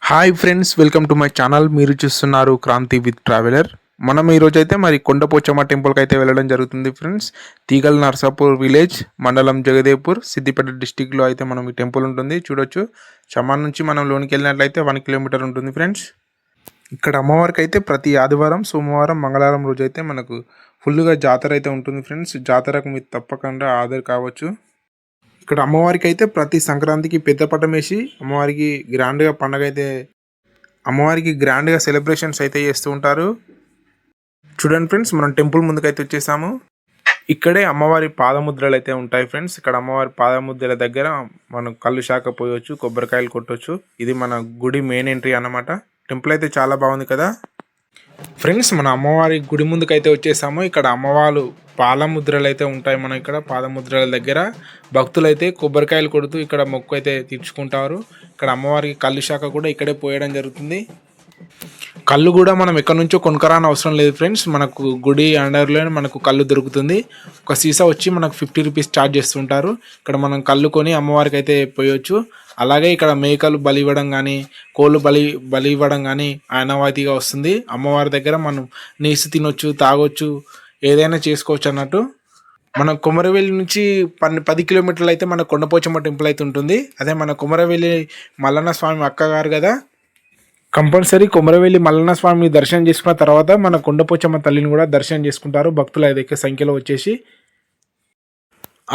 Hi friends, welcome to my channel. మీరు చూస్తున్నారు Kranti with traveller. మనం ఈరోజు అయితే మరి కొండపోచమ్మ టెంపుల్కి అయితే వెళ్ళడం జరుగుతుంది ఫ్రెండ్స్. తీగల్ నర్సాపూర్ విలేజ్, మండలం జగదేవ్పూర్, సిద్దిపేట డిస్టిక్లో అయితే మనం ఈ టెంపుల్ ఉంటుంది. చూడొచ్చు, చమాన్ నుంచి మనం లోనికి వెళ్ళినట్లయితే 1 కిలోమీటర్ ఉంటుంది ఫ్రెండ్స్. ఇక్కడ అమ్మవారికి అయితే ప్రతి ఆదివారం, సోమవారం, మంగళవారం రోజు అయితే మనకు ఫుల్గా జాతర అయితే ఉంటుంది ఫ్రెండ్స్. జాతరకు మీరు తప్పకుండా హాజరు కావచ్చు. ఇక్కడ అమ్మవారికి అయితే ప్రతి సంక్రాంతికి పెద్ద పట్టం వేసి అమ్మవారికి గ్రాండ్గా సెలబ్రేషన్స్ అయితే చేస్తూ ఉంటారు. చూడండి ఫ్రెండ్స్, మనం టెంపుల్ ముందుకైతే వచ్చేసాము. ఇక్కడే అమ్మవారి పాదముద్రలు అయితే ఉంటాయి ఫ్రెండ్స్. ఇక్కడ అమ్మవారి పాదముద్రల దగ్గర మనం కళ్ళు శాఖ పోయొచ్చు, కొబ్బరికాయలు కొట్టవచ్చు. ఇది మన గుడి మెయిన్ ఎంట్రీ అన్నమాట. టెంపుల్ అయితే చాలా బాగుంది కదా ఫ్రెండ్స్. మన అమ్మవారి గుడి ముందుకైతే వచ్చేసాము. ఇక్కడ అమ్మవారు పాదముద్రలు అయితే ఉంటాయి. మనం ఇక్కడ పాదముద్రల దగ్గర భక్తులు అయితే కొబ్బరికాయలు కొడుతూ ఇక్కడ మొక్కు అయితే తీర్చుకుంటారు. ఇక్కడ అమ్మవారికి కళ్ళు శాఖ కూడా ఇక్కడే పోయడం జరుగుతుంది. కళ్ళు కూడా మనం ఎక్కడి నుంచో కొనుక్కరాని అవసరం లేదు ఫ్రెండ్స్. మనకు గుడి అండర్లో మనకు కళ్ళు దొరుకుతుంది. ఒక సీసా వచ్చి మనకు 50 రూపీస్ ఛార్జ్ చేస్తుంటారు. ఇక్కడ మనం కళ్ళు కొని అమ్మవారికి అయితే పోయొచ్చు. అలాగే ఇక్కడ మేకలు బలి ఇవ్వడం కానీ, కోళ్ళు బలి ఇవ్వడం కానీ ఆనవాయితీగా వస్తుంది. అమ్మవారి దగ్గర మనం నీసు తినొచ్చు, తాగొచ్చు, ఏదైనా చేసుకోవచ్చు అన్నట్టు. మన కొమరవెల్లి నుంచి 10 కిలోమీటర్లు అయితే మన కొండపోచమ్మ టెంపుల్ అయితే ఉంటుంది. అదే మన కొమరవెల్లి మల్లన్న స్వామి అక్కగారు కదా, కంపల్సరీ కొమరవెల్లి మల్లన్న స్వామిని దర్శనం చేసుకున్న తర్వాత మన కొండపోచమ్మ తల్లిని కూడా దర్శనం చేసుకుంటారు భక్తులు అధిక సంఖ్యలో వచ్చేసి.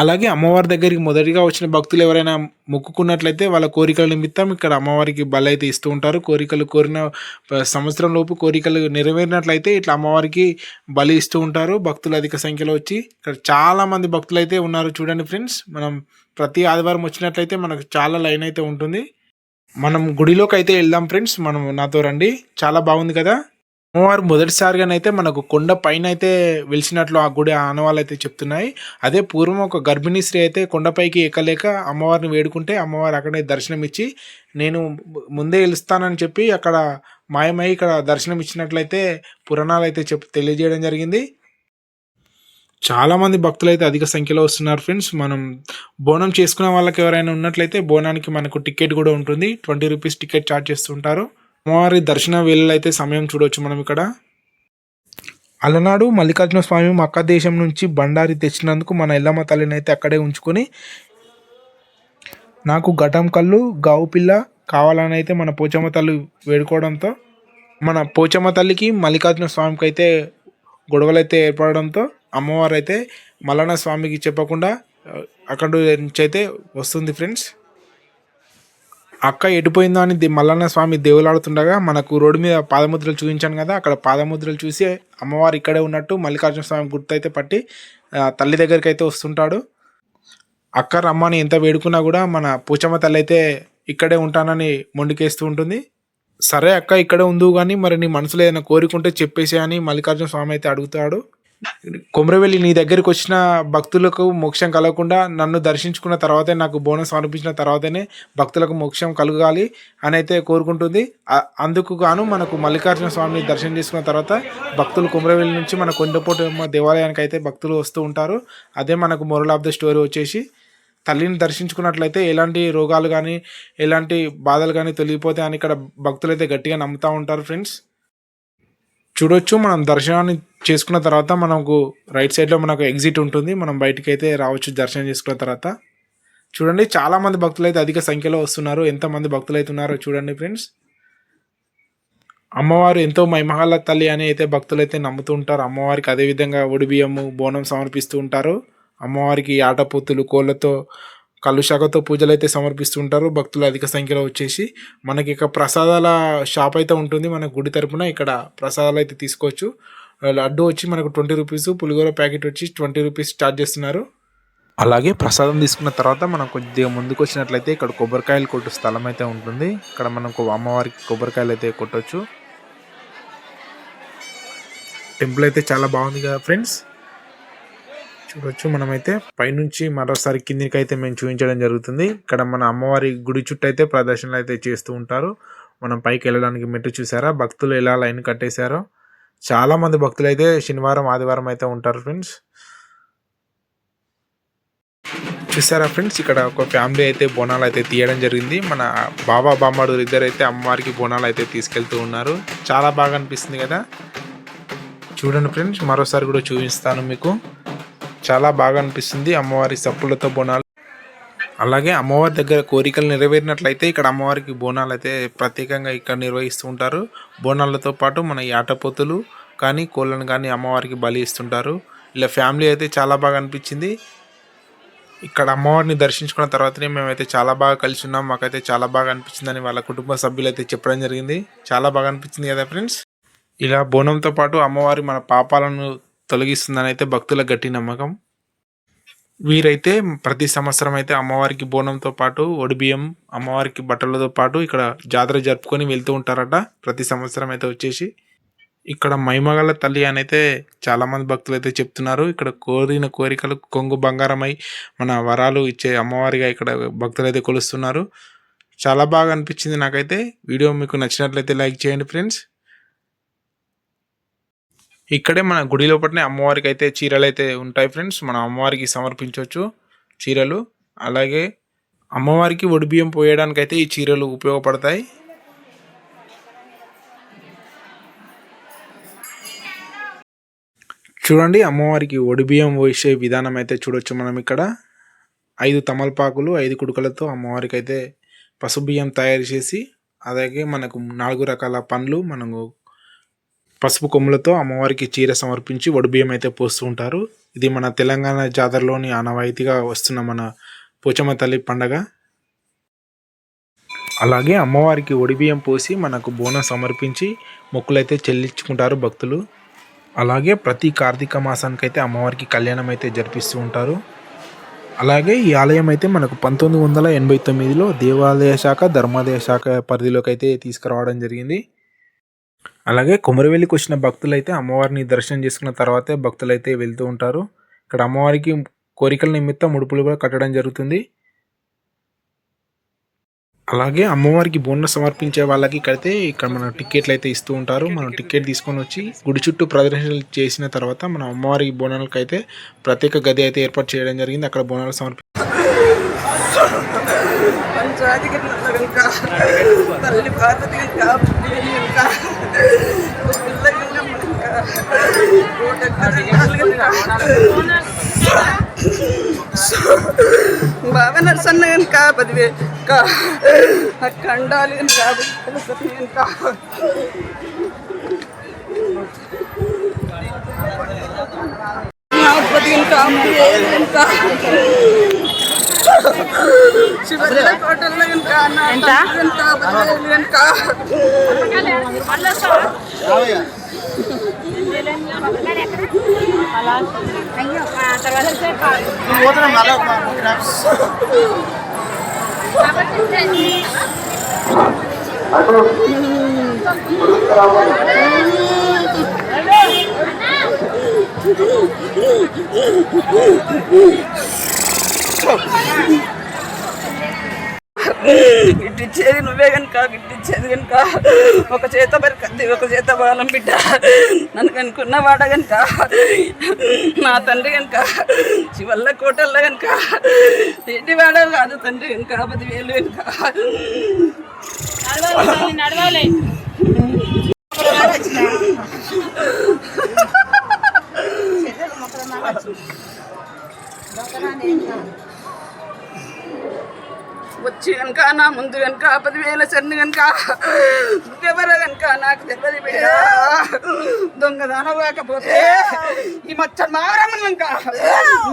అలాగే అమ్మవారి దగ్గరికి మొదటిగా వచ్చిన భక్తులు ఎవరైనా మొక్కుకున్నట్లయితే వాళ్ళ కోరికల నిమిత్తం ఇక్కడ అమ్మవారికి బలి అయితే ఇస్తూ ఉంటారు. కోరికలు కోరిన సంవత్సరం లోపు కోరికలు నెరవేరినట్లయితే ఇట్లా అమ్మవారికి బలి ఇస్తూ ఉంటారు భక్తులు అధిక సంఖ్యలో వచ్చి. ఇక్కడ చాలా మంది భక్తులు అయితే ఉన్నారు చూడండి ఫ్రెండ్స్. మనం ప్రతి ఆదివారం వచ్చినట్లయితే మనకు చాలా లైన్ అయితే ఉంటుంది. మనం గుడిలోకి అయితే వెళ్దాం ఫ్రెండ్స్. మనం నాతో రండి, చాలా బాగుంది కదా. అమ్మవారు మొదటిసారిగానైతే మనకు కొండ పైన అయితే వెలిసినట్లు ఆ గుడి ఆనవాళ్ళు అయితే చెప్తున్నాయి. అదే పూర్వం ఒక గర్భిణీ స్త్రీ అయితే కొండపైకి ఎక్కలేక అమ్మవారిని వేడుకుంటే అమ్మవారు అక్కడే దర్శనం ఇచ్చి నేను ముందే వెలుస్తానని చెప్పి అక్కడ మాయమై ఇక్కడ దర్శనం ఇచ్చినట్లయితే పురాణాలు అయితే తెలియజేయడం జరిగింది. చాలామంది భక్తులు అయితే అధిక సంఖ్యలో వస్తున్నారు ఫ్రెండ్స్. మనం బోనం చేసుకునే వాళ్ళకి ఎవరైనా ఉన్నట్లయితే బోనానికి మనకు టికెట్ కూడా ఉంటుంది. 20 రూపీస్ టికెట్ ఛార్జ్ చేస్తుంటారు. అమ్మవారి దర్శన వేళలు అయితే సమయం చూడవచ్చు మనం ఇక్కడ. అలనాడు మల్లికార్జున స్వామి మక్క దేశం నుంచి బండారి తెచ్చినందుకు మన ఎల్లమ్మ తల్లిని అయితే అక్కడే ఉంచుకొని నాకు ఘటం కళ్ళు గావు పిల్ల కావాలని అయితే మన పోచమ్మ తల్లి వేడుకోవడంతో మన పోచమ్మ తల్లికి మల్లికార్జున స్వామికి అయితే గొడవలు అయితే ఏర్పడడంతో అమ్మవారు అయితే మల్లన్న స్వామికి చెప్పకుండా అక్కడ నుంచి అయితే వస్తుంది ఫ్రెండ్స్. అక్క ఎటుపోయిందో అని మల్లన్న స్వామి దేవులాడుతుండగా మనకు రోడ్డు మీద పాదముద్రలు చూపించాను కదా, అక్కడ పాదముద్రలు చూసి అమ్మవారు ఇక్కడే ఉన్నట్టు మల్లికార్జున స్వామి గుర్తు అయితే పట్టి తల్లి దగ్గరికి అయితే వస్తుంటాడు. అక్క రమ్మని ఎంత వేడుకున్నా కూడా మన పూచమ్మ తల్లి అయితే ఇక్కడే ఉంటానని మొండికేస్తూ ఉంటుంది. సరే అక్క ఇక్కడే ఉండు కానీ మరి నీ మనసులో ఏదైనా కోరికుంటే చెప్పేసి అని మల్లికార్జున స్వామి అయితే అడుగుతాడు. కొమరవెల్లి నీ దగ్గరికి వచ్చిన భక్తులకు మోక్షం కలగకుండా నన్ను దర్శించుకున్న తర్వాతే, నాకు బోనస్ సమర్పించిన తర్వాతనే భక్తులకు మోక్షం కలగాలి అని అయితే కోరుకుంటుంది. అందుకు గాను మనకు మల్లికార్జున స్వామిని దర్శనం చేసుకున్న తర్వాత భక్తులు కొమరవెల్లి నుంచి మన కొండపోచమ్మ దేవాలయానికి అయితే భక్తులు వస్తూ ఉంటారు. అదే మనకు మోరల్ ఆఫ్ ద స్టోరీ వచ్చేసి, తల్లిని దర్శించుకున్నట్లయితే ఎలాంటి రోగాలు కానీ ఎలాంటి బాధలు కానీ తొలగిపోతాయి అని ఇక్కడ భక్తులు అయితే గట్టిగా నమ్ముతూ ఉంటారు ఫ్రెండ్స్. చూడొచ్చు, మనం దర్శనాన్ని చేసుకున్న తర్వాత మనకు రైట్ సైడ్లో మనకు ఎగ్జిట్ ఉంటుంది. మనం బయటికి అయితే రావచ్చు దర్శనం చేసుకున్న తర్వాత. చూడండి, చాలామంది భక్తులు అయితే అధిక సంఖ్యలో వస్తున్నారు. ఎంతమంది భక్తులు అయితే ఉన్నారో చూడండి ఫ్రెండ్స్. అమ్మవారు ఎంతో మహిమగల తల్లి అని అయితే భక్తులు అయితే నమ్ముతూ ఉంటారు. అమ్మవారికి అదేవిధంగా ఒడిబియ్యము బోనం సమర్పిస్తూ ఉంటారు. అమ్మవారికి ఆటపోతులు కోళ్ళతో కలుషాకతో పూజలు అయితే సమర్పిస్తూ ఉంటారు భక్తులు అధిక సంఖ్యలో వచ్చేసి. మనకి ఇక ప్రసాదాల షాప్ అయితే ఉంటుంది మన గుడి తరపున. ఇక్కడ ప్రసాదాలు అయితే తీసుకోవచ్చు. లడ్డు వచ్చి మనకు 20 రూపీస్, పులిగోర ప్యాకెట్ వచ్చి 20 రూపీస్ ఛార్జ్ చేస్తున్నారు. అలాగే ప్రసాదం తీసుకున్న తర్వాత మనం కొద్దిగా ముందుకు వచ్చినట్లయితే ఇక్కడ కొబ్బరికాయలు కొట్టు స్థలం అయితే ఉంటుంది. ఇక్కడ మనకు అమ్మవారికి కొబ్బరికాయలు అయితే కొట్టవచ్చు. టెంపుల్ అయితే చాలా బాగుంది కదా ఫ్రెండ్స్. చూడొచ్చు, మనమైతే పైనుంచి మరోసారి కిందికి అయితే మేము చూపించడం జరుగుతుంది. ఇక్కడ మన అమ్మవారి గుడి చుట్టూ అయితే ప్రదర్శనలు అయితే చేస్తూ ఉంటారు. మనం పైకి వెళ్ళడానికి మెట్టు చూసారా, భక్తులు ఎలా లైన్ కట్టేశారో. చాలామంది భక్తులు అయితే శనివారం ఆదివారం అయితే ఉంటారు ఫ్రెండ్స్. చూసారా ఫ్రెండ్స్, ఇక్కడ ఒక ఫ్యామిలీ అయితే బోనాలు అయితే తీయడం జరిగింది. మన బాబా బామ్మడు ఇద్దరు అయితే అమ్మవారికి బోనాలు అయితే తీసుకెళ్తూ ఉన్నారు. చాలా బాగా అనిపిస్తుంది కదా. చూడండి ఫ్రెండ్స్, మరోసారి కూడా చూపిస్తాను మీకు. చాలా బాగా అనిపిస్తుంది అమ్మవారి సప్పులతో బోనాలు. అలాగే అమ్మవారి దగ్గర కోరికలు నెరవేరినట్లయితే ఇక్కడ అమ్మవారికి బోనాలు అయితే ప్రత్యేకంగా ఇక్కడ నిర్వహిస్తూ ఉంటారు. బోనాలతో పాటు మన యాటపోతులు కానీ కోళ్ళను కానీ అమ్మవారికి బలి ఇస్తుంటారు. ఇలా ఫ్యామిలీ అయితే చాలా బాగా అనిపించింది. ఇక్కడ అమ్మవారిని దర్శించుకున్న తర్వాతనే మేమైతే చాలా బాగా కలిసి ఉన్నాం, మాకైతే చాలా బాగా అనిపించిందని వాళ్ళ కుటుంబ సభ్యులు అయితే చెప్పడం జరిగింది. చాలా బాగా అనిపించింది కదా ఫ్రెండ్స్. ఇలా బోనంతో పాటు అమ్మవారి మన పాపాలను తొలగిస్తుందని అయితే భక్తుల గట్టి నమ్మకం. వీరైతే ప్రతి సంవత్సరం అయితే అమ్మవారికి బోనంతో పాటు ఒడిబియ్యం, అమ్మవారికి బట్టలతో పాటు ఇక్కడ జాతర జరుపుకొని వెళ్తూ ఉంటారట. ప్రతి సంవత్సరం అయితే వచ్చేసి ఇక్కడ మైమగల తల్లి అని అయితే చాలామంది భక్తులు అయితే చెప్తున్నారు. ఇక్కడ కోరిన కోరికలు కొంగు బంగారమై మన వరాలు ఇచ్చే అమ్మవారిగా ఇక్కడ భక్తులు అయితే కొలుస్తున్నారు. చాలా బాగా అనిపించింది నాకైతే. వీడియో మీకు నచ్చినట్లయితే లైక్ చేయండి ఫ్రెండ్స్. ఇక్కడే మన గుడి లోపలనే అమ్మవారికి అయితే చీరలు అయితే ఉంటాయి ఫ్రెండ్స్. మనం అమ్మవారికి సమర్పించవచ్చు చీరలు. అలాగే అమ్మవారికి ఒడిబియ్యం పోయడానికి అయితే ఈ చీరలు ఉపయోగపడతాయి. చూడండి, అమ్మవారికి ఒడిబియ్యం పోసే విధానం అయితే చూడొచ్చు మనం ఇక్కడ. 5 తమలపాకులు 5 కుడుకలతో అమ్మవారికి అయితే పసుపు బియ్యం తయారు చేసి, అలాగే మనకు 4 రకాల పండ్లు మనకు పసుపు కొమ్ములతో అమ్మవారికి చీర సమర్పించి ఒడిబియ్యం అయితే పోస్తూ ఉంటారు. ఇది మన తెలంగాణ జాతరలోని ఆనవాయితీగా వస్తున్న మన పోచమ్మ తల్లి పండగ. అలాగే అమ్మవారికి ఒడిబియ్యం పోసి మనకు బోనం సమర్పించి మొక్కులైతే చెల్లించుకుంటారు భక్తులు. అలాగే ప్రతి కార్తీక మాసానికి అయితే అమ్మవారికి కళ్యాణం అయితే జరిపిస్తూ ఉంటారు. అలాగే ఈ ఆలయం అయితే మనకు 1989లో దేవాలయ శాఖ ధర్మాదాయ శాఖ పరిధిలోకి అయితే తీసుకురావడం జరిగింది. అలాగే కొమరవెల్లికి వచ్చిన భక్తులైతే అమ్మవారిని దర్శనం చేసుకున్న తర్వాతే భక్తులైతే వెళ్తూ ఉంటారు. ఇక్కడ అమ్మవారికి కోరికల నిమిత్తం ముడుపులు కూడా కట్టడం జరుగుతుంది. అలాగే అమ్మవారికి బోనం సమర్పించే వాళ్ళకి కడితే ఇక్కడ మన టికెట్లు అయితే ఇస్తూ ఉంటారు. మనం టికెట్ తీసుకొని వచ్చి గుడి చుట్టూ ప్రదర్శనలు చేసిన తర్వాత మన అమ్మవారి బోనాలకు అయితే ప్రత్యేక గది అయితే ఏర్పాటు చేయడం జరిగింది. అక్కడ బోనాలు బాగా నడుసన్న కనుక 10,000 కండాలి కనుక శివల్ల కోటల్లో గిట్టిచ్చేది నువ్వే కనుక, గిట్టిచ్చేది కనుక ఒక చేత బరికద్ది ఒక చేత బాలం బిడ్డ. నన్ను కనుక్కున్న వాడ కనుక నా తండ్రి కనుక శివల్ల కోటల్లో కనుక ఇంటి వాడ కాదు తండ్రి కనుక 10,000 కనుక నడవాలి. వచ్చి కనుక నా ముందు కనుక 10,000 చెన్ను కనుక ఎవరు కనుక నాకు తెలియదు బిడ్డ. దొంగదానం కాకపోతే ఈ మచ్చ మావరమ్మ కనుక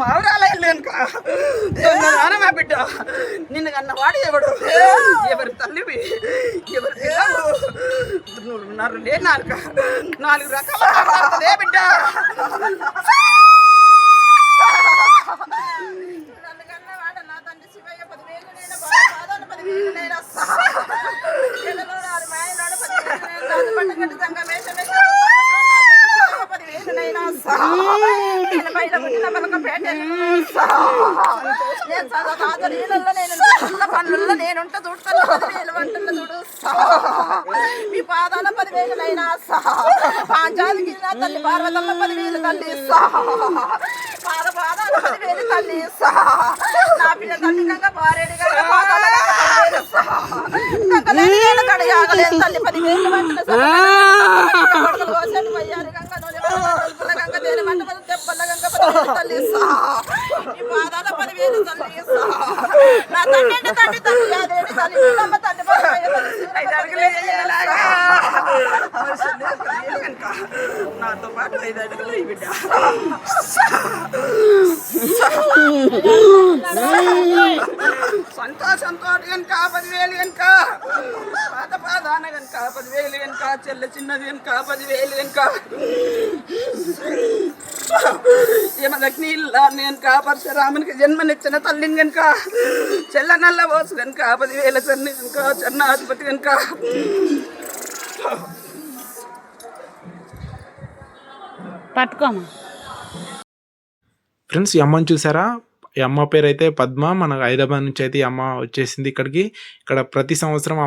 మావరాల ఇల్లు కనుక దొంగదానమా బిడ్డ. నిన్ను కన్న వాడు ఎవడు, ఎవరి తల్లివి, ఎవరి పిల్లలు లే 4 రకాల బిడ్డ. నేనుంట చూడతాను వంటల్లో చూడు మీ పాదాల 10,000 పాంచాదికి తల్లి పార్వతమ్మ 10,000 తల్లి పాదాల పదివేలు తల్లి ఇస్తా. నా పిల్ల తల్లి గంగ పారేడు గంగ పాదాల గంగ పదివేలు ఇస్తా. గంగ లేని వేళ కడిగి ఆగలేదు తల్లి 10,000 వంటలు కొడుకులు కోసేటి వయ్యారి గంగ నూనె గంగ గంగ తేనె మంట తెప్పల గంగ 10,000 తల్లి ఇస్తా. ఈ పాదాల 10,000 తల్లి ఇస్తా. నా తండ్రి తండ్రి తల్లి అదేంటి తల్లి నీలమ్మ తండ్రి నాతో పాటు 5 అడుగులు ఈ బిడ్డ సంతోషంతో కనుక 10,000 కనుక పాదాన కనుక 10,000 కనుక చెల్ల చిన్నది కనుక 10,000 కనుక ఏమదగ్ని కనుక పరశురామునికి జన్మనిచ్చిన తల్లిని కనుక చెల్ల నల్ల పోసు కనుక 10,000 చెన్ని కనుక చెన్నాధిపతి కనుక పట్టుకోమా. ఫ్రెండ్స్ ఈ అమ్మని చూసారా? ఈ అమ్మ పేరు అయితే పద్మ. మనకు హైదరాబాద్ నుంచి అయితే ఈ అమ్మ వచ్చేసింది ఇక్కడికి. ఇక్కడ ప్రతి సంవత్సరం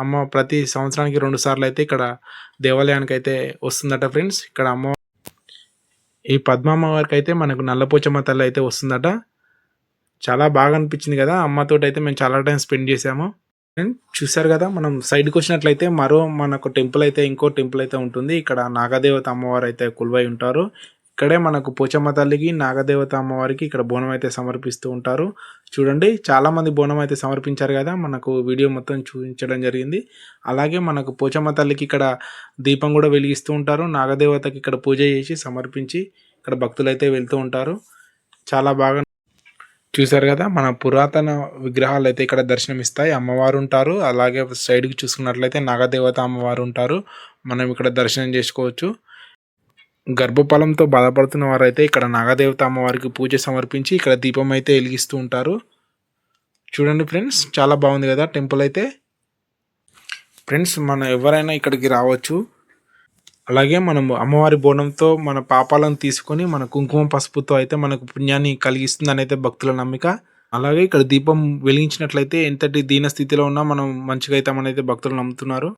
అమ్మ ప్రతి సంవత్సరానికి 2 సార్లు అయితే ఇక్కడ దేవాలయానికి అయితే వస్తుందట ఫ్రెండ్స్. ఇక్కడ అమ్మ ఈ పద్మమ్మ వారికి అయితే మనకు నల్లపోచమ్మ తల్లి అయితే వస్తుందట. చాలా బాగా అనిపించింది కదా, అమ్మతోటి అయితే మేము చాలా టైం స్పెండ్ చేసాము. చూసారు కదా, మనం సైడ్కి వచ్చినట్లయితే మనకు టెంపుల్ అయితే ఇంకో టెంపుల్ అయితే ఉంటుంది. ఇక్కడ నాగదేవత అమ్మవారు అయితే కొలువై ఉంటారు. ఇక్కడే మనకు పోచమ్మ తల్లికి నాగదేవత అమ్మవారికి ఇక్కడ బోనం అయితే సమర్పిస్తూ ఉంటారు. చూడండి, చాలా మంది బోనం అయితే సమర్పించారు కదా, మనకు వీడియో మొత్తం చూపించడం జరిగింది. అలాగే మనకు పోచమ్మ తల్లికి ఇక్కడ దీపం కూడా వెలిగిస్తూ ఉంటారు. నాగదేవతకి ఇక్కడ పూజ చేసి సమర్పించి ఇక్కడ భక్తులు అయితే వెళ్తూ ఉంటారు. చాలా బాగా చూసారు కదా, మన పురాతన విగ్రహాలు అయితే ఇక్కడ దర్శనమిస్తాయి. అమ్మవారు ఉంటారు. అలాగే సైడ్కి చూసుకున్నట్లయితే నాగదేవత అమ్మవారు ఉంటారు. మనం ఇక్కడ దర్శనం చేసుకోవచ్చు. గర్భఫలంతో బాధపడుతున్న వారైతే ఇక్కడ నాగదేవత అమ్మవారికి పూజ సమర్పించి ఇక్కడ దీపం అయితే వెలిగిస్తూ ఉంటారు. చూడండి ఫ్రెండ్స్, చాలా బాగుంది కదా టెంపుల్ అయితే. ఫ్రెండ్స్, మనం ఎవరైనా ఇక్కడికి రావచ్చు. అలాగే మనం అమ్మవారి బోనంతో మన పాపాలను తీసుకొని మన కుంకుమ పసుపుతో అయితే మనకు పుణ్యాన్ని కలిగిస్తుందని అయితే భక్తుల నమ్మిక. అలాగే ఇక్కడ దీపం వెలిగించినట్లయితే ఎంతటి దీన స్థితిలో ఉన్నా మనం మంచిగా అవుతామని అయితే భక్తులు నమ్ముతున్నారు.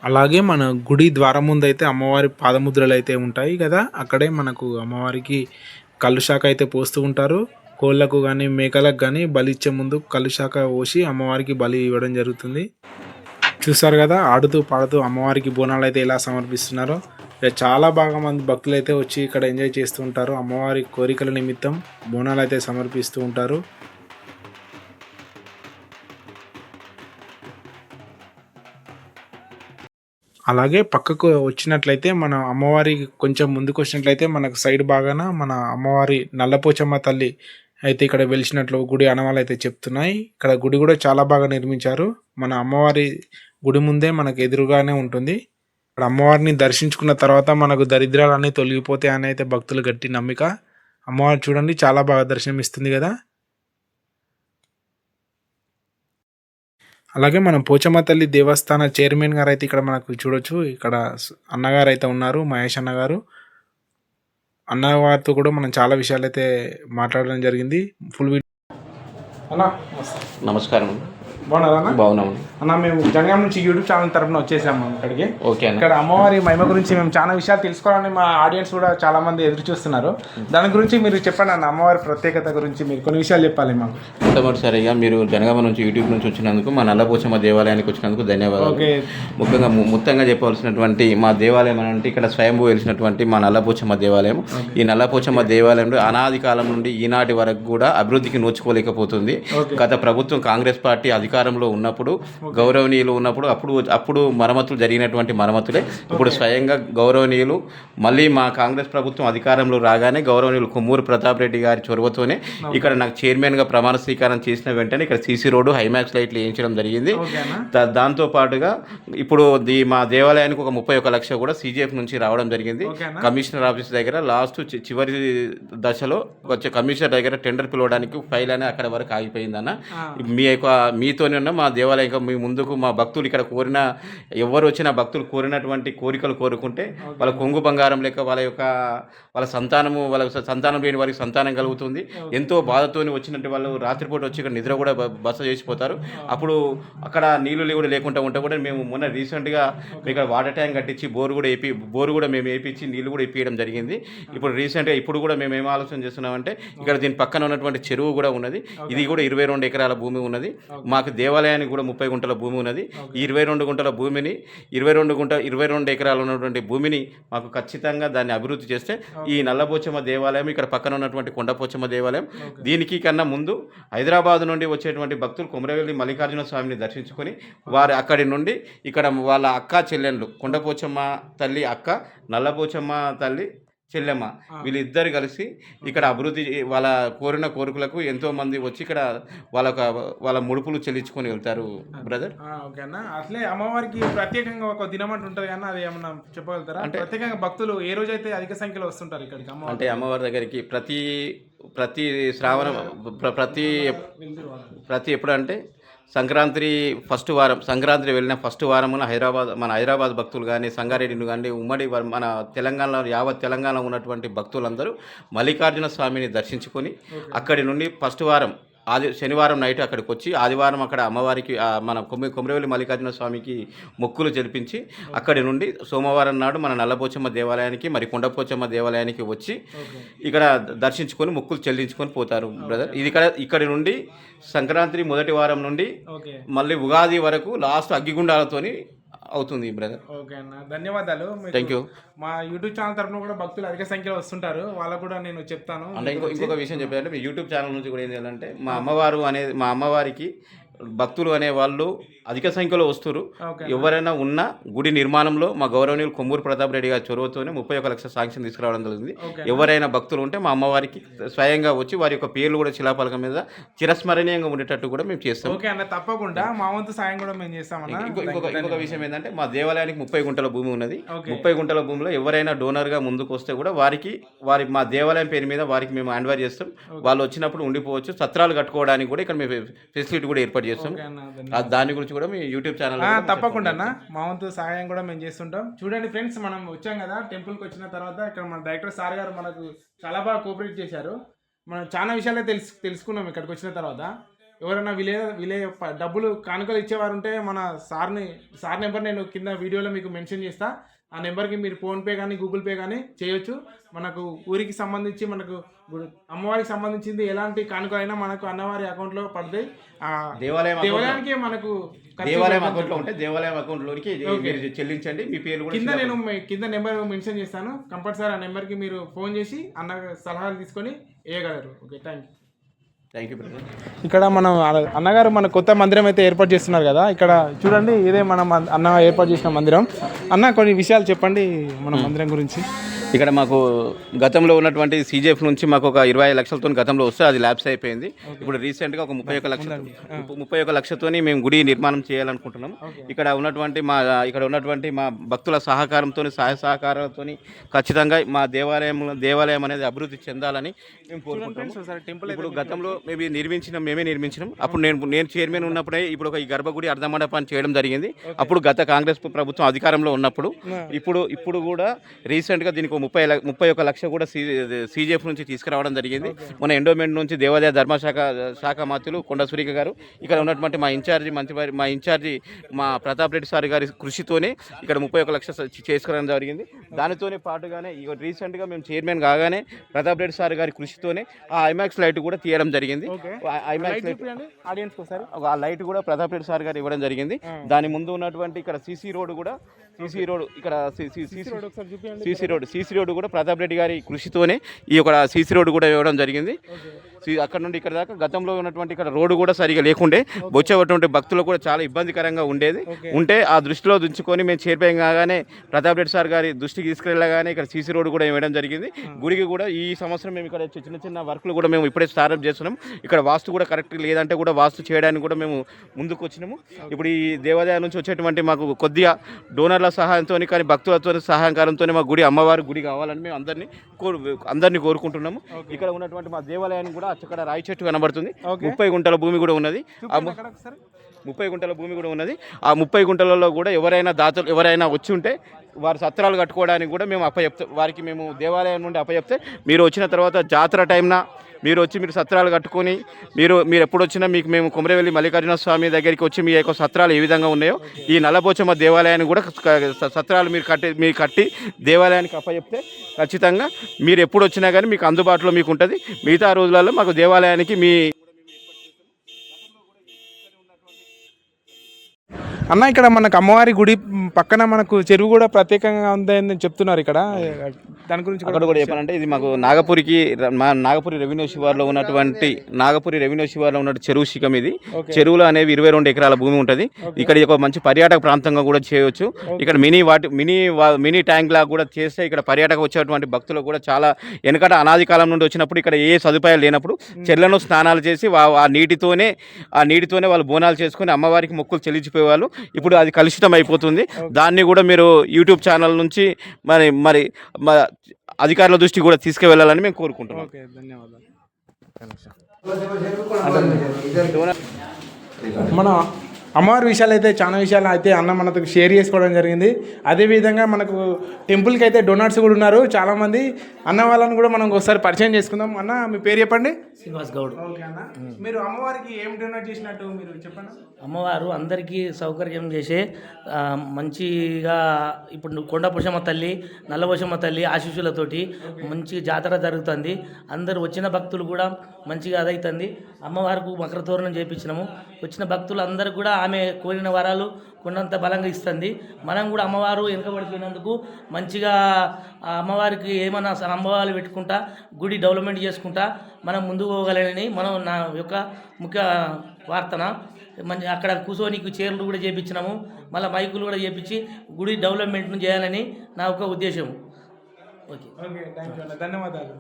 అలాగే మన గుడి ద్వారం ముందు అయితే అమ్మవారి పాదముద్రలు అయితే ఉంటాయి కదా, అక్కడే మనకు అమ్మవారికి కళ్ళు శాఖ అయితే పోస్తూ ఉంటారు. కోళ్ళకు కానీ మేకలకు కానీ బలి ఇచ్చే ముందు కళ్ళు శాఖ పోసి అమ్మవారికి బలి ఇవ్వడం జరుగుతుంది. చూసారు కదా, ఆడుతూ పాడుతూ అమ్మవారికి బోనాలు అయితే ఎలా సమర్పిస్తున్నారో. ఇక చాలా బాగా మంది భక్తులు అయితే వచ్చి ఇక్కడ ఎంజాయ్ చేస్తూ ఉంటారు. అమ్మవారి కోరికల నిమిత్తం బోనాలు అయితే సమర్పిస్తూ ఉంటారు. అలాగే పక్కకు వచ్చినట్లయితే మన అమ్మవారి కొంచెం ముందుకు వచ్చినట్లయితే మనకు సైడ్ బాగాన మన అమ్మవారి నల్లపోచమ్మ తల్లి అయితే ఇక్కడ వెలిసినట్లు గుడి ఆనవాళ్ళు అయితే చెప్తున్నాయి. ఇక్కడ గుడి కూడా చాలా బాగా నిర్మించారు. మన అమ్మవారి గుడి ముందే మనకు ఎదురుగానే ఉంటుంది. ఇక్కడ అమ్మవారిని దర్శించుకున్న తర్వాత మనకు దరిద్రాలన్నీ తొలగిపోతాయి అని అయితే భక్తులు గట్టి నమ్మిక. అమ్మవారు చూడండి, చాలా బాగా దర్శనం ఇస్తుంది కదా. అలాగే మనం పోచమ్మ తల్లి దేవస్థాన చైర్మన్ గారు అయితే ఇక్కడ మనకు చూడొచ్చు. ఇక్కడ అన్నగారు అయితే ఉన్నారు, మహేష్ అన్నగారు. అన్నగారితో కూడా మనం చాలా విషయాలు అయితే మాట్లాడడం జరిగింది. Full video. అన్న నమస్కారం. బాగున్నారా? బాగున్నాము అన్న. మేము జనగాం నుంచి యూట్యూబ్ ఛానల్ తరఫున వచ్చేసాము ఇక్కడికి. ఓకే అన్న. ఇక్కడ అమ్మవారి మహిమ గురించి మేము చాలా విషయాలు తెలుసుకోవాలని మా ఆడియన్స్ కూడా చాలా మంది ఎదురు చూస్తున్నారు. దాని గురించి మీరు చెప్పండి అన్న, అమ్మవారి ప్రత్యేకత గురించి మీరు కొన్ని విషయాలు చెప్పాలి మాకు. మొట్టమొదటిసారిగా మీరు జనగామ నుంచి యూట్యూబ్ నుంచి వచ్చినందుకు, మా నల్లపోచమ్మ దేవాలయానికి వచ్చినందుకు ధన్యవాదాలు. ఓకే. ముఖ్యంగా మొత్తంగా చెప్పవలసినటువంటి మా దేవాలయం అంటే ఇక్కడ స్వయంభూ వెలిసినటువంటి మా నల్లపోచమ్మ దేవాలయం. ఈ నల్లపోచమ్మ దేవాలయంలో అనాది కాలం నుండి ఈనాటి వరకు కూడా అభివృద్ధికి నోచుకోలేకపోతుంది. గత ప్రభుత్వం కాంగ్రెస్ పార్టీ అధికారంలో ఉన్నప్పుడు, గౌరవనీయులు ఉన్నప్పుడు అప్పుడు మరమ్మతులు జరిగినటువంటి మరమ్మతులే ఇప్పుడు స్వయంగా గౌరవనీయులు మళ్ళీ మా కాంగ్రెస్ ప్రభుత్వం అధికారంలో రాగానే గౌరవనీయులు కొమ్మూరు ప్రతాప్ రెడ్డి గారి చొరవతోనే ఇక్కడ నాకు చైర్మన్గా ప్రమాణ స్వీకారం చేసిన వెంటనే ఇక్కడ సీసీ రోడ్డు, హైమాక్స్ లైట్లు వేయించడం జరిగింది. దాంతో పాటుగా ఇప్పుడు మా దేవాలయానికి ఒక 31 లక్షలు కూడా CGF నుంచి రావడం జరిగింది. కమిషనర్ ఆఫీస్ దగ్గర లాస్ట్ చివరి దశలో వచ్చే కమిషనర్ దగ్గర టెండర్ పిలవడానికి ఫైల్ అనే అక్కడ వరకు ఆగిపోయిందన్న. మీతో ఉన్న మా దేవాలయం మీ ముందుకు మా భక్తులు ఇక్కడ కోరిన ఎవరు వచ్చినా భక్తులు కోరినటువంటి కోరికలు కోరుకుంటే వాళ్ళ కొంగు బంగారం లెక్క వాళ్ళ సంతానం లేని వారికి సంతానం కలుగుతుంది. ఎంతో బాధతోని వచ్చినట్టు వాళ్ళు రాత్రిపూట వచ్చి ఇక్కడ నిద్ర కూడా బస చేసిపోతారు. అప్పుడు అక్కడ నీళ్లు కూడా లేకుండా ఉంటే కూడా మేము మొన్న రీసెంట్గా ఇక్కడ వాటర్ ట్యాంక్ కట్టించి బోరు కూడా మేము వేయించి నీళ్లు కూడా ఇప్పించడం జరిగింది. ఇప్పుడు రీసెంట్గా ఇప్పుడు కూడా మేము ఏం ఆలోచన చేస్తున్నామంటే ఇక్కడ దీని పక్కన ఉన్నటువంటి చెరువు కూడా ఉన్నది. ఇది కూడా 22 ఎకరాల భూమి ఉన్నది. మాకు దేవాలయానికి కూడా 30 గుంటల భూమి ఉన్నది. ఈ 22 గుంటల భూమిని 22 ఎకరాలు ఉన్నటువంటి భూమిని మాకు ఖచ్చితంగా దాన్ని అభివృద్ధి చేస్తే ఈ నల్లపోచమ్మ దేవాలయం ఇక్కడ పక్కన ఉన్నటువంటి కొండపోచమ్మ దేవాలయం దీనికి కన్నా ముందు హైదరాబాద్ నుండి వచ్చేటువంటి భక్తులు కొమరవెల్లి మల్లికార్జున స్వామిని దర్శించుకొని వారు అక్కడి నుండి ఇక్కడ వాళ్ళ అక్క చెల్లెళ్ళు కొండపోచమ్మ తల్లి అక్క, నల్లపోచమ్మ తల్లి చెల్లెమ్మ వీళ్ళిద్దరు కలిసి ఇక్కడ అభివృద్ధి వాళ్ళ కోరిన కోరికలకు ఎంతో మంది వచ్చి ఇక్కడ వాళ్ళ ముడుపులు చెల్లించుకొని వెళ్తారు బ్రదర్. ఓకే అన్న, అట్లే అమ్మవారికి ప్రత్యేకంగా ఒక దినం అంటూ ఉంటుంది కానీ అది ఏమన్నా చెప్పగలుగుతారా? అంటే ప్రత్యేకంగా భక్తులు ఏ రోజైతే అధిక సంఖ్యలో వస్తుంటారు ఇక్కడికి అంటే అమ్మవారి దగ్గరికి ప్రతి శ్రావణ ప్రతి ఎప్పుడు అంటే సంక్రాంతి వెళ్ళిన ఫస్ట్ వారమున మన హైదరాబాద్ భక్తులు కానీ సంగారెడ్డిని కానీ ఉమ్మడి మన తెలంగాణలో యావత్ తెలంగాణలో ఉన్నటువంటి భక్తులందరూ మల్లికార్జున స్వామిని దర్శించుకొని అక్కడి నుండి ఫస్ట్ వారం శనివారం నైట్ అక్కడికి వచ్చి ఆదివారం అక్కడ అమ్మవారికి మన కొమరవెల్లి మల్లికార్జున స్వామికి మొక్కులు జరిపించి అక్కడి నుండి సోమవారం నాడు మన నల్లపోచమ్మ దేవాలయానికి మరి కొండపోచమ్మ దేవాలయానికి వచ్చి ఇక్కడ దర్శించుకొని మొక్కులు చెల్లించుకొని పోతారు బ్రదర్. ఇది ఇక్కడి నుండి సంక్రాంతి మొదటి వారం నుండి మళ్ళీ ఉగాది వరకు లాస్ట్ అగ్గిగుండాలతోని అవుతుంది బ్రదర్. ఓకే అన్న, ధన్యవాదాలు. Thank you. మా యూట్యూబ్ ఛానల్ తరఫున కూడా భక్తులు అధిక సంఖ్యలో వస్తుంటారు, వాళ్ళకు కూడా నేను చెప్తాను. అంటే ఇంకొక విషయం చెప్పాలంటే మీ యూట్యూబ్ ఛానల్ నుంచి కూడా ఏంటంటే మా అమ్మవారికి భక్తులు అనే వాళ్ళు అధిక సంఖ్యలో వస్తారు. ఎవరైనా ఉన్న గుడి నిర్మాణంలో మా గౌరవనీయులు కొమ్మూరు ప్రతాప్ రెడ్డి గారి చొరవతోనే 31 లక్షల శాంక్షన్ తీసుకురావడం జరిగింది. ఎవరైనా భక్తులు ఉంటే మా అమ్మవారికి స్వయంగా వచ్చి వారి యొక్క పేర్లు కూడా శిలాఫలకం మీద చిరస్మరణీయంగా ఉండేటట్టు కూడా మేము చేస్తాం. ఓకే అన్న, తప్పకుండా మా వంతు సాయం కూడా మేము చేస్తాం. ఇంకొక విషయం ఏంటంటే మా దేవాలయానికి 30 గుంటల భూమి ఉన్నది. 30 గుంటల భూమిలో ఎవరైనా డోనర్గా ముందుకు వస్తే కూడా మా దేవాలయం పేరు మీద వారికి మేము హ్యాండ్ఓవర్ చేస్తాం. వాళ్ళు వచ్చినప్పుడు ఉండిపోవచ్చు. సత్రాలు కట్టుకోవడానికి కూడా ఇక్కడ మేము ఫెసిలిటీ కూడా ఏర్పాటు చేస్తాం. దాని గురించి కూడా మీ యూట్యూబ్ ఛానల్ తప్పకుండా అన్న మా వంతు సహాయం కూడా మేము చేస్తుంటాం. చూడండి ఫ్రెండ్స్, మనం వచ్చాం కదా టెంపుల్కి వచ్చిన తర్వాత ఇక్కడ మన డైరెక్టర్ సార్ గారు మనకు చాలా బాగా కోఆపరేట్ చేశారు. మనం చాలా విషయాలే తెలుసుకున్నాం ఇక్కడికి వచ్చిన తర్వాత. ఎవరైనా విలే డబ్బులు కానుకలు ఇచ్చేవారు ఉంటే మన సార్ నెంబర్ నేను కింద వీడియోలో మీకు మెన్షన్ చేస్తా. ఆ నెంబర్కి మీరు ఫోన్పే కానీ గూగుల్ పే కానీ చేయొచ్చు. మనకు ఊరికి సంబంధించి మనకు అమ్మవారికి సంబంధించింది ఎలాంటి కానుకైనా మనకు అన్నవారి అకౌంట్లో పడతాయి. దేవాలయానికి మనకు దేవాలయం అకౌంట్లో ఉంటే దేవాలయం అకౌంట్లోకి చెల్లించండి. మీ పేరు కింద నెంబర్ మెన్షన్ చేస్తాను. కంపల్సరీ ఆ నెంబర్కి మీరు ఫోన్ చేసి అన్న సలహాలు తీసుకొని వేయగలరు. Okay, thank you brother. ఇక్కడ మనం అన్నగారు మన కొత్త మందిరం అయితే ఏర్పాటు చేస్తున్నారు కదా, ఇక్కడ చూడండి ఇదే మనం అన్న ఏర్పాటు చేసిన మందిరం. అన్న కొన్ని విషయాలు చెప్పండి మన మందిరం గురించి. ఇక్కడ మాకు గతంలో ఉన్నటువంటి సీజేఎఫ్ నుంచి మాకు ఒక 25 లక్షలతో గతంలో వస్తే అది ల్యాబ్స్ అయిపోయింది. ఇప్పుడు రీసెంట్గా ఒక 31 లక్షతోని మేము గుడి నిర్మాణం చేయాలనుకుంటున్నాం. ఇక్కడ ఉన్నటువంటి మా భక్తుల సహకారంతో సహాయ సహకారాలతో ఖచ్చితంగా మా దేవాలయం అనేది అభివృద్ధి చెందాలని మేము కోరుకుంటున్నాం. ఇప్పుడు గతంలో మేమే నిర్మించినాం. అప్పుడు నేను చైర్మన్ ఉన్నప్పుడే ఇప్పుడు ఈ గర్భగుడి అర్ధమండపాన్ని చేయడం జరిగింది. అప్పుడు గత కాంగ్రెస్ ప్రభుత్వం అధికారంలో ఉన్నప్పుడు ఇప్పుడు కూడా రీసెంట్గా దీనికి 31 లక్ష కూడా సీజేఎఫ్ నుంచి తీసుకురావడం జరిగింది. మన ఎండోమెంట్ నుంచి దేవాదాయ ధర్మశాఖ మంత్రులు కొండ సురేఖ గారు, ఇక్కడ ఉన్నటువంటి మా ఇన్ఛార్జి మా ప్రతాప్ రెడ్డి సార్ గారి కృషితోనే ఇక్కడ 31 లక్ష చేసుకురావడం జరిగింది. దానితోనే పాటుగానే రీసెంట్గా మేము చైర్మన్ కాగానే ప్రతాప్ రెడ్డి సార్ గారి కృషితోనే ఆ ఐమాక్స్ లైట్ కూడా తీయడం జరిగింది. ఆ లైట్ కూడా ప్రతాప్ రెడ్డి సార్ గారు ఇవ్వడం జరిగింది. దాని ముందు ఉన్నటువంటి ఇక్కడ సీసీ రోడ్ కూడా ప్రతాప్ రెడ్డి గారి కృషితోనే ఈ యొక్క సీసీ రోడ్ కూడా ఇవ్వడం జరిగింది. అక్కడ నుండి ఇక్కడ దాకా గతంలో ఉన్నటువంటి ఇక్కడ రోడ్డు కూడా సరిగా లేకుండే వచ్చేటువంటి భక్తులు కూడా చాలా ఇబ్బందికరంగా ఉంటే ఆ దృష్టిలో దుంచుకొని మేము చైర్మన్ కాగానే ప్రతాప్ రెడ్డి సార్ గారి దృష్టికి తీసుకెళ్ళగానే ఇక్కడ సీసీ రోడ్డు కూడా ఇవ్వడం జరిగింది. గుడికి కూడా ఈ సంవత్సరం మేము ఇక్కడ చిన్న వర్క్లు కూడా మేము ఇప్పుడే స్టార్ట్ చేస్తున్నాం. ఇక్కడ వాస్తు కూడా కరెక్ట్ లేదంటే కూడా వాస్తు చేయడానికి కూడా మేము ముందుకు వచ్చినాము. ఇప్పుడు ఈ దేవాలయం నుంచి వచ్చేటువంటి మాకు కొద్దిగా డోనర్ల సహాయంతో కానీ భక్తులతో సహకారంతో మా అమ్మవారి గుడి కావాలని మేము అందరినీ కోరుకుంటున్నాము. ఇక్కడ ఉన్నటువంటి మా దేవాలయాన్ని కూడా అక్కడ రాయి చెట్టు కనబడుతుంది. 30 గుంటల భూమి కూడా ఉన్నది. 30 గుంటల భూమి కూడా ఉన్నది. ఆ 30 గుంటలలో కూడా ఎవరైనా దాతలు ఎవరైనా వచ్చి ఉంటే వారి సత్రాలు కట్టుకోవడానికి కూడా మేము అప్పచెప్తాం. వారికి మేము దేవాలయం నుండి అప్పచెప్తే మీరు వచ్చిన తర్వాత జాతర టైంన మీరు వచ్చి మీరు సత్రాలు కట్టుకొని మీరు ఎప్పుడు వచ్చినా మీకు మేము కొమరవెల్లి మల్లికార్జున స్వామి దగ్గరికి వచ్చి మీ యొక్క సత్రాలు ఏ విధంగా ఉన్నాయో ఈ నల్లపోచమ్మ దేవాలయాన్ని కూడా సత్రాలు మీరు కట్టి దేవాలయానికి అప్పచెప్తే ఖచ్చితంగా మీరు ఎప్పుడు వచ్చినా కానీ మీకు అందుబాటులో మీకు ఉంటుంది. మిగతా రోజులలో మాకు దేవాలయానికి మీ అన్న ఇక్కడ మనకు అమ్మవారి గుడి పక్కన మనకు చెరువు కూడా ప్రత్యేకంగా ఉందని చెప్తున్నారు ఇక్కడ. దాని గురించి అక్కడ కూడా చెప్పాలంటే ఇది మాకు నాగపురి రెవెన్యూ శివార్లో ఉన్నటువంటి చెరువు శిఖం ఇది. చెరువులో అనేవి 22 ఎకరాల భూమి ఉంటుంది. ఇక్కడ ఒక మంచి పర్యాటక ప్రాంతంగా కూడా చేయవచ్చు. ఇక్కడ మినీ ట్యాంక్ లాగా కూడా చేస్తే ఇక్కడ పర్యాటక వచ్చేటువంటి భక్తులు కూడా చాలా వెనకట అనాది కాలం నుండి వచ్చినప్పుడు ఇక్కడ ఏ సదుపాయాలు లేనప్పుడు చెర్లను స్నానాలు చేసి ఆ నీటితోనే వాళ్ళు బోనాలు చేసుకుని అమ్మవారికి మొక్కులు చెల్లించిపోయేవాళ్ళు. ఇప్పుడు అది కలుషితం అయిపోతుంది. దాన్ని కూడా మీరు యూట్యూబ్ ఛానల్ నుంచి మరి అధికారుల దృష్టికి కూడా తీసుకువెళ్ళాలని మేము కోరుకుంటున్నాం. మన అమ్మవారి విషయాలు అయితే చాలా విషయాలు అయితే అన్న మనతో షేర్ చేసుకోవడం జరిగింది. అదేవిధంగా మనకు టెంపుల్కి అయితే డొనాట్స్ కూడా ఉన్నారు చాలామంది. అన్న వాళ్ళని కూడా మనం ఒకసారి పరిచయం చేసుకుందాం. అన్న మీ పేరు చెప్పండి. శ్రీనివాస్ గౌడ్. ఓకే అన్న, మీరు అమ్మవారికి ఏం డొనేట్ చేసినట్టు మీరు చెప్పండి. అమ్మవారు అందరికీ సౌకర్యం చేసే మంచిగా ఇప్పుడు కొండపోషమ్మ తల్లి నల్లపోషమ్మ తల్లి ఆశీస్సులతోటి మంచి జాతర జరుగుతుంది. అందరు వచ్చిన భక్తులు కూడా మంచిగా అదవుతుంది. అమ్మవారికి మకర తోరణం చేయించినాము. వచ్చిన భక్తులు అందరూ కూడా ఆమె కోరిన వరాలు కొండంత బలంగా ఇస్తుంది. మనం కూడా అమ్మవారు వెనుకబడిపోయినందుకు మంచిగా అమ్మవారికి ఏమన్నా సంభవాలు పెట్టుకుంటా గుడి డెవలప్మెంట్ చేసుకుంటా మనం ముందుకు పోగలనని మనం నా యొక్క ముఖ్య ప్రార్థన. మంచి అక్కడ కూర్చోనికి చైర్లు కూడా చేయించినాము. మళ్ళీ మైకులు కూడా చేయించి గుడి డెవలప్మెంట్ను చేయాలని నా యొక్క ఉద్దేశం. ఓకే, ధన్యవాదాలు.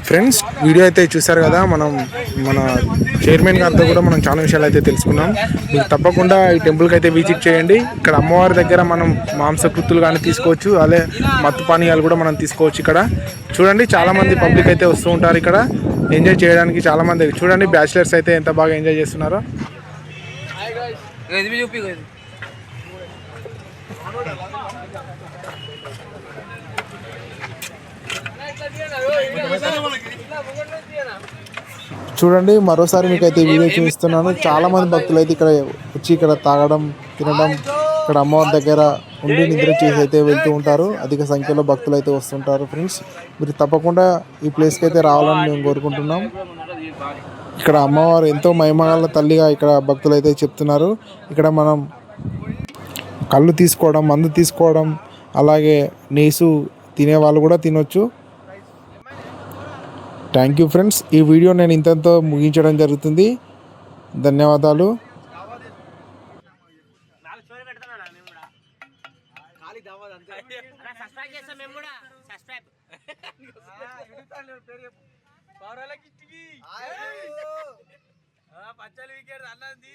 ఫ్రెండ్స్, వీడియో అయితే చూశారు కదా. మన చైర్మన్ గారితో కూడా మనం చాలా విషయాలు అయితే తెలుసుకున్నాం. మీరు తప్పకుండా ఈ టెంపుల్కి అయితే విజిట్ చేయండి. ఇక్కడ అమ్మవారి దగ్గర మనం మాంసకృతులు కానీ తీసుకోవచ్చు, అదే మత్తు పానీయాలు కూడా మనం తీసుకోవచ్చు. ఇక్కడ చూడండి చాలామంది పబ్లిక్ అయితే వస్తూ ఉంటారు ఇక్కడ ఎంజాయ్ చేయడానికి. చాలామంది చూడండి బ్యాచిలర్స్ అయితే ఎంత బాగా ఎంజాయ్ చేస్తున్నారో. చూడండి మరోసారి మీకు అయితే వీడియో చూపిస్తున్నాను. చాలామంది భక్తులు అయితే ఇక్కడ వచ్చి ఇక్కడ తాగడం తినడం ఇక్కడ అమ్మవారి దగ్గర ఉండి నిద్ర చేసి అయితే వెళ్తూ ఉంటారు. అధిక సంఖ్యలో భక్తులు అయితే వస్తుంటారు. ఫ్రెండ్స్, మీరు తప్పకుండా ఈ ప్లేస్కి అయితే రావాలని మేము కోరుకుంటున్నాం. ఇక్కడ అమ్మవారు ఎంతో మహిమగల తల్లిగా ఇక్కడ భక్తులు అయితే చెప్తున్నారు. ఇక్కడ మనం కళ్ళు తీసుకోవడం, మందు తీసుకోవడం, అలాగే నీసు తినే వాళ్ళు కూడా తినొచ్చు. Thank you friends. ఈ వీడియో నేను ఇంతతో ముగించడం జరుగుతుంది. ధన్యవాదాలు. పచ్చలు వీకెట్ అన్నది